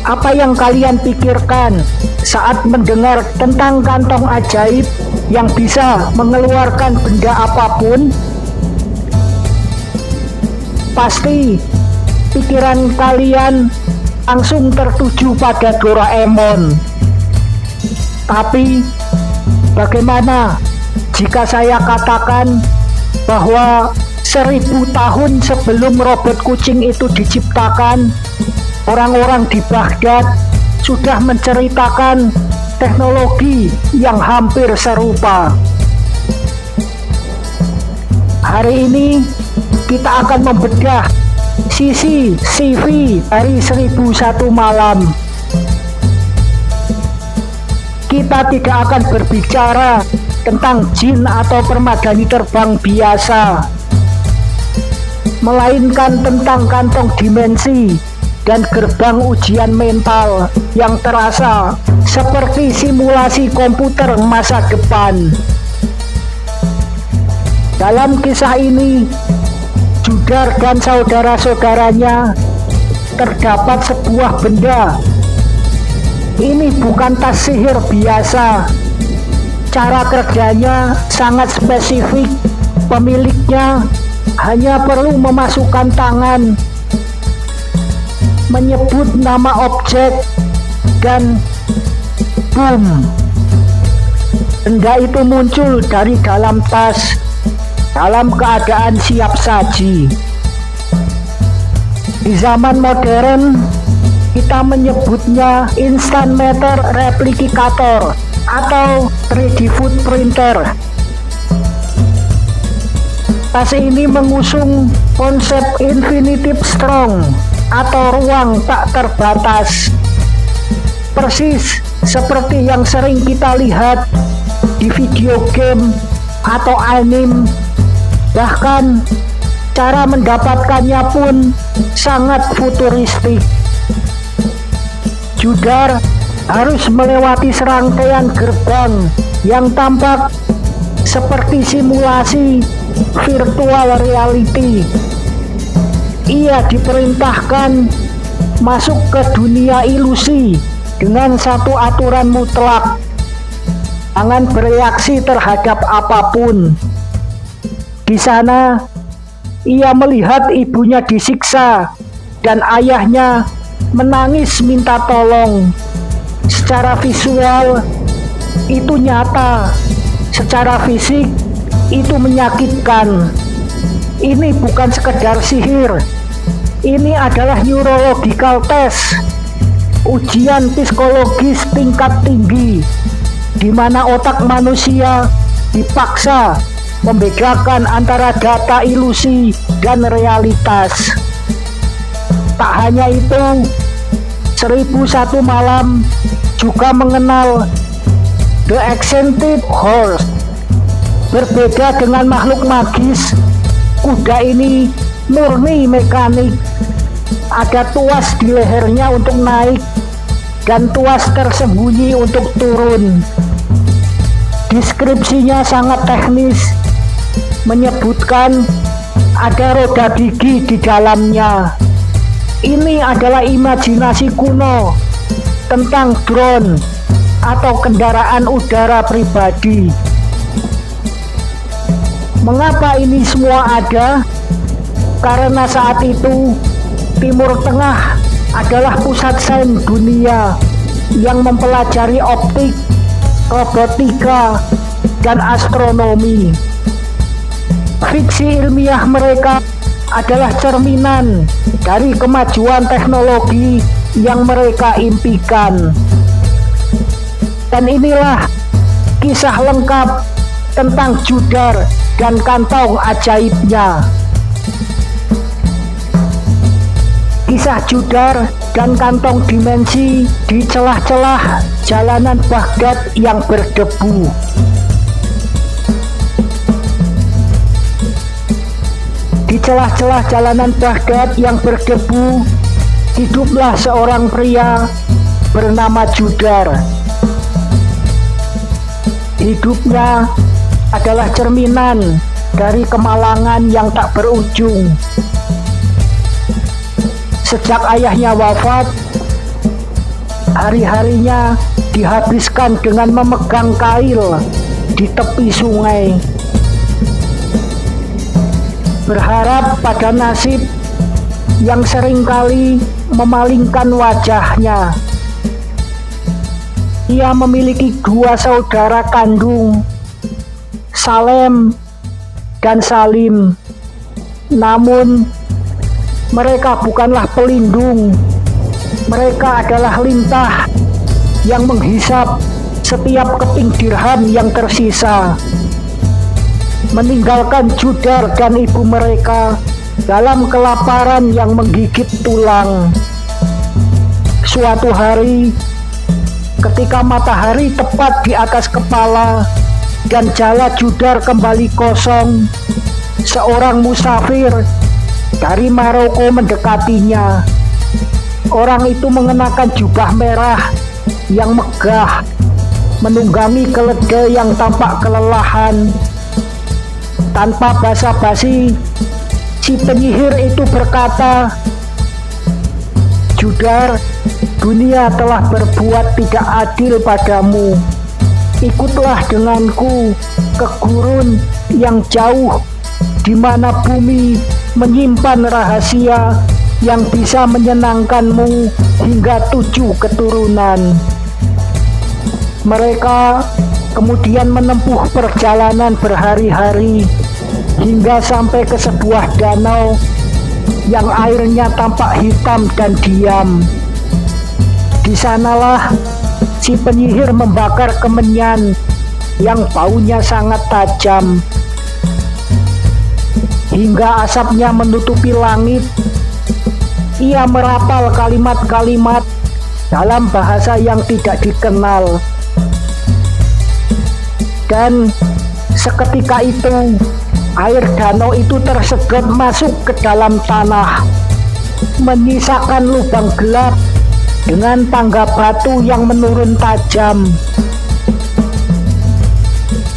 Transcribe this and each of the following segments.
Apa yang kalian pikirkan saat mendengar tentang kantong ajaib yang bisa mengeluarkan benda apapun? Pasti pikiran kalian langsung tertuju pada Doraemon. Tapi bagaimana jika saya katakan bahwa 1000 tahun sebelum robot kucing itu diciptakan, orang-orang di Baghdad sudah menceritakan teknologi yang hampir serupa. Hari ini kita akan membedah sisi CV dari 1001 malam. Kita tidak akan berbicara tentang jin atau permadani terbang biasa, melainkan tentang kantong dimensi dan gerbang ujian mental yang terasa seperti simulasi komputer masa depan. Dalam kisah ini, Judar dan saudara-saudaranya terdapat sebuah benda. Ini bukan tas sihir biasa. Cara kerjanya sangat spesifik. Pemiliknya hanya perlu memasukkan tangan, menyebut nama objek, dan boom, benda itu muncul dari dalam tas dalam keadaan siap saji. Di zaman modern, kita menyebutnya instant matter replicator atau 3D footprinter. Tas ini mengusung konsep infinitive strong atau ruang tak terbatas, persis seperti yang sering kita lihat di video game atau anime. Bahkan cara mendapatkannya pun sangat futuristik. Judar harus melewati serangkaian gerbang yang tampak seperti simulasi virtual reality. Ia diperintahkan masuk ke dunia ilusi dengan satu aturan mutlak: jangan bereaksi terhadap apapun. Di sana, ia melihat ibunya disiksa dan ayahnya menangis minta tolong. Secara visual, itu nyata. Secara fisik, itu menyakitkan. Ini bukan sekedar sihir. Ini adalah neurological test, ujian psikologis tingkat tinggi, di mana otak manusia dipaksa membedakan antara data ilusi dan realitas. Tak hanya itu, 1001 malam juga mengenal The Enchanted Horse. Berbeda dengan makhluk magis, kuda ini murni mekanik. Ada tuas di lehernya untuk naik dan tuas tersembunyi untuk turun. Deskripsinya sangat teknis, menyebutkan ada roda gigi di dalamnya. Ini adalah imajinasi kuno tentang drone atau kendaraan udara pribadi. Mengapa ini semua ada? Karena saat itu Timur Tengah adalah pusat sains dunia yang mempelajari optik, robotika, dan astronomi. Fiksi ilmiah mereka adalah cerminan dari kemajuan teknologi yang mereka impikan. Dan inilah kisah lengkap tentang Judar dan kantong ajaibnya. Kisah Judar dan kantong dimensi di celah-celah jalanan Baghdad yang berdebu. Di celah-celah jalanan Baghdad yang berdebu, hiduplah seorang pria bernama Judar. Hidupnya adalah cerminan dari kemalangan yang tak berujung. Sejak ayahnya wafat, Hari-harinya dihabiskan dengan memegang kail di tepi sungai, berharap pada nasib yang seringkali memalingkan wajahnya. Ia memiliki 2 saudara kandung, Salem dan Salim. Namun, mereka bukanlah pelindung. Mereka adalah lintah yang menghisap setiap keping dirham yang tersisa, meninggalkan Judar dan ibu mereka dalam kelaparan yang menggigit tulang. Suatu hari, ketika matahari tepat di atas kepala dan jala Judar kembali kosong, seorang musafir dari Maroko mendekatinya. Orang itu mengenakan jubah merah yang megah, menunggangi keledai yang tampak kelelahan. Tanpa basa-basi, si penyihir itu berkata, "Judar, dunia telah berbuat tidak adil padamu. Ikutlah denganku ke gurun yang jauh, di mana bumi menyimpan rahasia yang bisa menyenangkanmu hingga 7 keturunan." Mereka kemudian menempuh perjalanan berhari-hari hingga sampai ke sebuah danau yang airnya tampak hitam dan diam. Di sanalah si penyihir membakar kemenyan yang baunya sangat tajam hingga asapnya menutupi langit. Ia merapal kalimat-kalimat dalam bahasa yang tidak dikenal. Dan seketika itu, air danau itu tersedot masuk ke dalam tanah, menyisakan lubang gelap dengan tangga batu yang menurun tajam.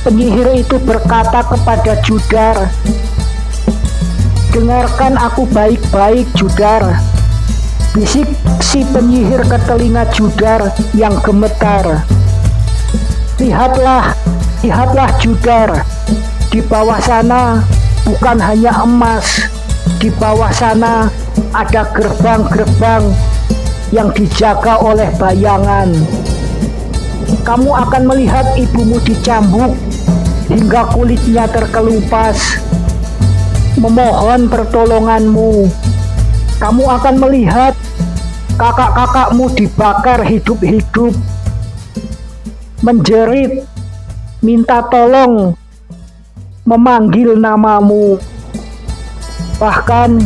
Penyihir itu berkata kepada Judar, "Dengarkan aku baik-baik, Judar," bisik si penyihir ke telinga Judar yang gemetar. Lihatlah Judar, di bawah sana bukan hanya emas, di bawah sana ada gerbang-gerbang yang dijaga oleh bayangan. Kamu akan melihat ibumu dicambuk hingga kulitnya terkelupas, memohon pertolonganmu. Kamu akan melihat kakak-kakakmu dibakar hidup-hidup, menjerit, minta tolong, memanggil namamu. Bahkan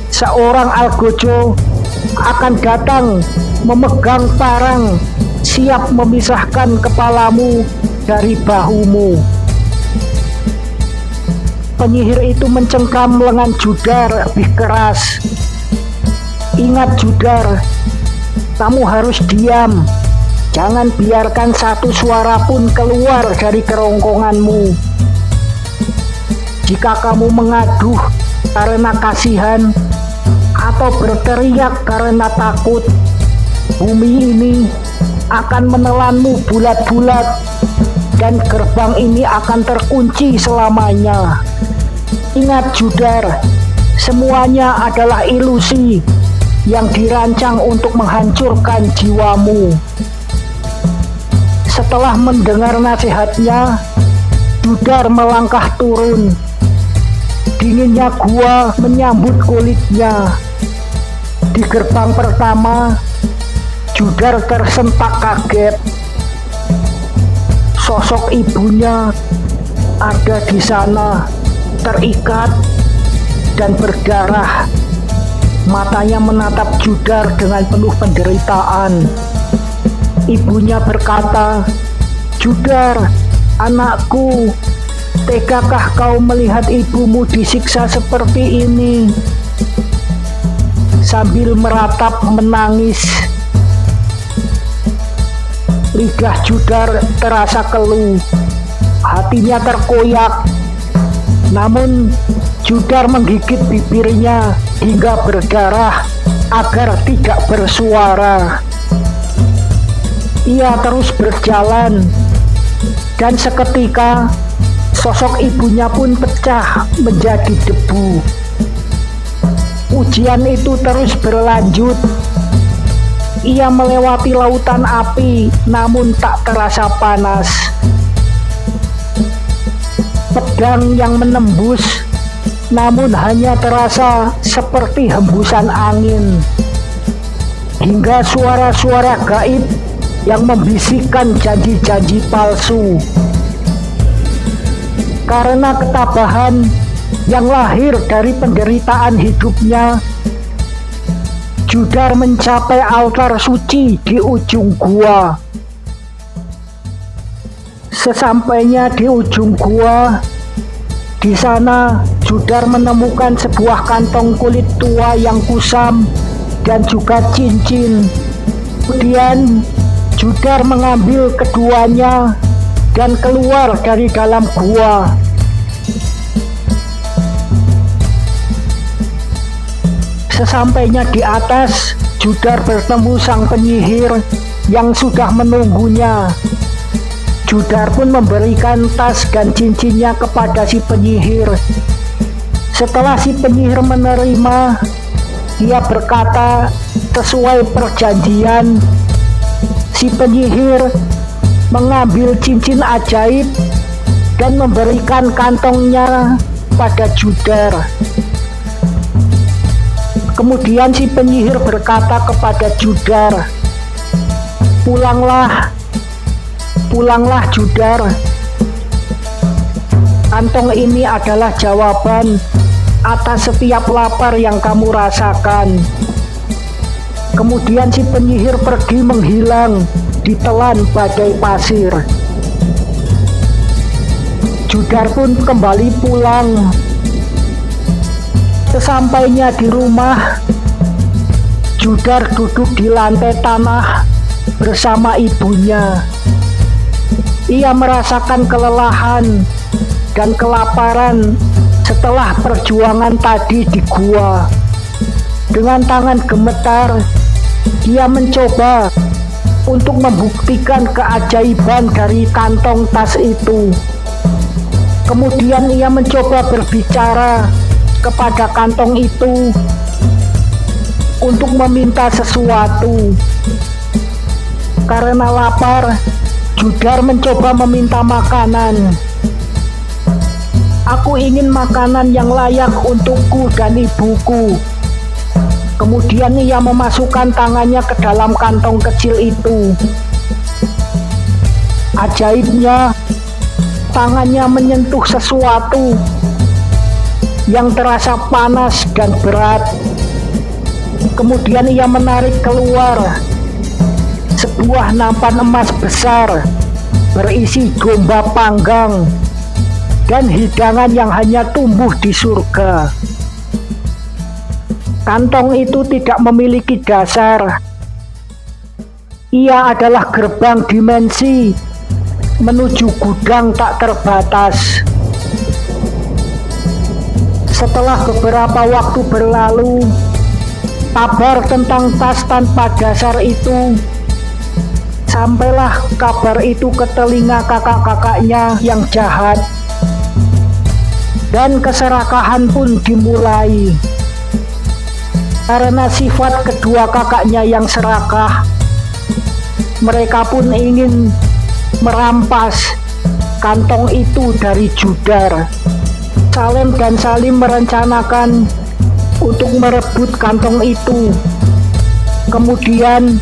seorang algojo akan datang memegang parang, siap memisahkan kepalamu dari bahumu. Penyihir itu mencengkram lengan Judar lebih keras. Ingat Judar, kamu harus diam. Jangan biarkan satu suara pun keluar dari kerongkonganmu. Jika kamu mengaduh karena kasihan atau berteriak karena takut, bumi ini akan menelanmu bulat-bulat dan gerbang ini akan terkunci selamanya. Ingat Judar, semuanya adalah ilusi yang dirancang untuk menghancurkan jiwamu. Setelah mendengar nasihatnya, Judar melangkah turun. Dinginnya gua menyambut kulitnya. Di gerbang pertama, Judar tersentak kaget. Sosok ibunya ada di sana, terikat dan berdarah. Matanya menatap Judar dengan penuh penderitaan. Ibunya berkata, "Judar, anakku, tegakah kau melihat ibumu disiksa seperti ini?" Sambil meratap menangis, lidah Judar terasa keluh, hatinya terkoyak. Namun Judar menggigit bibirnya hingga berdarah agar tidak bersuara. Ia terus berjalan, dan seketika sosok ibunya pun pecah menjadi debu. Ujian itu terus berlanjut. Ia melewati lautan api, namun tak terasa panas. Pedang yang menembus, namun hanya terasa seperti hembusan angin. Hingga suara-suara gaib yang membisikkan janji-janji palsu. Karena ketabahan yang lahir dari penderitaan hidupnya, Judar mencapai altar suci di ujung gua. Sesampainya di ujung gua, di sana Judar menemukan sebuah kantong kulit tua yang kusam dan juga cincin. Kemudian Judar mengambil keduanya dan keluar dari dalam gua. Sesampainya di atas, Judar bertemu sang penyihir yang sudah menunggunya. Judar pun memberikan tas dan cincinnya kepada si penyihir. Setelah si penyihir menerima, dia berkata, sesuai perjanjian, si penyihir mengambil cincin ajaib dan memberikan kantongnya pada Judar. Kemudian si penyihir berkata kepada Judar, pulanglah Judar. Kantong ini adalah jawaban atas setiap lapar yang kamu rasakan. Kemudian si penyihir pergi menghilang ditelan badai pasir. Judar pun kembali pulang. Sesampainya di rumah, Judar duduk di lantai tanah bersama ibunya. Ia merasakan kelelahan dan kelaparan setelah perjuangan tadi di gua. Dengan tangan gemetar, dia mencoba untuk membuktikan keajaiban dari kantong tas itu. Kemudian ia mencoba berbicara kepada kantong itu untuk meminta sesuatu. Karena lapar, Judar mencoba meminta makanan. Aku ingin makanan yang layak untukku dan ibuku. Kemudian ia memasukkan tangannya ke dalam kantong kecil itu. Ajaibnya, tangannya menyentuh sesuatu yang terasa panas dan berat. Kemudian ia menarik keluar sebuah nampan emas besar berisi domba panggang dan hidangan yang hanya tumbuh di surga. Kantong itu tidak memiliki dasar. Ia adalah gerbang dimensi menuju gudang tak terbatas. Setelah beberapa waktu berlalu, kabar tentang tas tanpa dasar itu sampailah kabar itu ke telinga kakak-kakaknya yang jahat, dan keserakahan pun dimulai. Karena sifat kedua kakaknya yang serakah, mereka pun ingin merampas kantong itu dari Judar. Salem dan Salim merencanakan untuk merebut kantong itu. Kemudian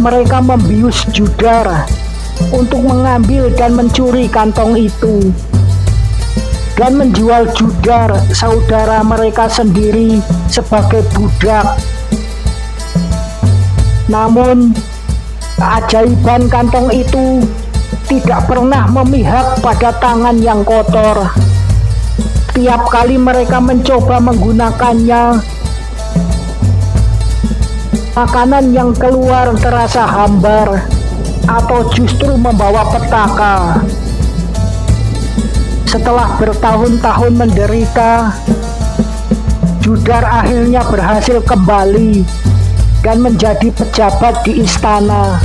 mereka membius Judar untuk mengambil dan mencuri kantong itu dan menjual Judar, saudara mereka sendiri, sebagai budak. Namun keajaiban kantong itu tidak pernah memihak pada tangan yang kotor. Tiap kali mereka mencoba menggunakannya, makanan yang keluar terasa hambar atau justru membawa petaka. Setelah bertahun-tahun menderita, Judar akhirnya berhasil kembali dan menjadi pejabat di istana.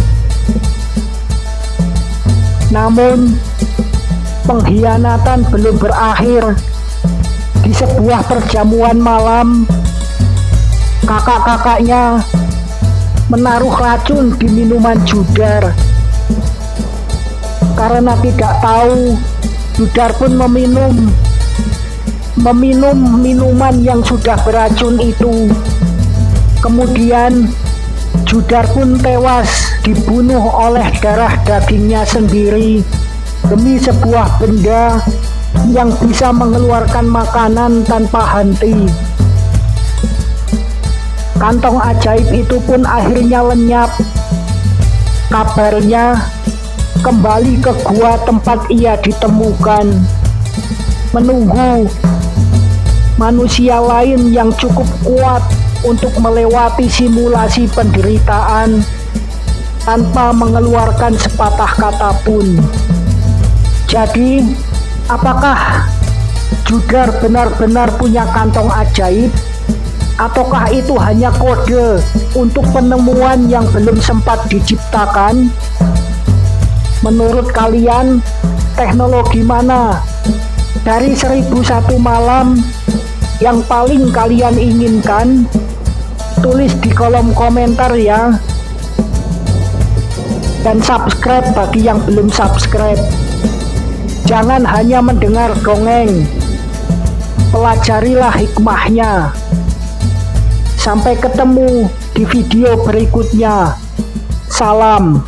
Namun, pengkhianatan belum berakhir. Di sebuah perjamuan malam, kakak-kakaknya menaruh racun di minuman Judar. Karena tidak tahu, Judar pun meminum minuman yang sudah beracun itu. Kemudian Judar pun tewas dibunuh oleh darah dagingnya sendiri demi sebuah benda yang bisa mengeluarkan makanan tanpa henti. Kantong ajaib itu pun akhirnya lenyap. Kabarnya kembali ke gua tempat ia ditemukan, menunggu manusia lain yang cukup kuat untuk melewati simulasi penderitaan tanpa mengeluarkan sepatah kata pun. Jadi, apakah Judar benar-benar punya kantong ajaib? Ataukah itu hanya kode untuk penemuan yang belum sempat diciptakan? Menurut kalian, teknologi mana dari 1001 malam yang paling kalian inginkan? Tulis di kolom komentar ya. Dan subscribe bagi yang belum subscribe. Jangan hanya mendengar dongeng, pelajarilah hikmahnya. Sampai ketemu di video berikutnya. Salam.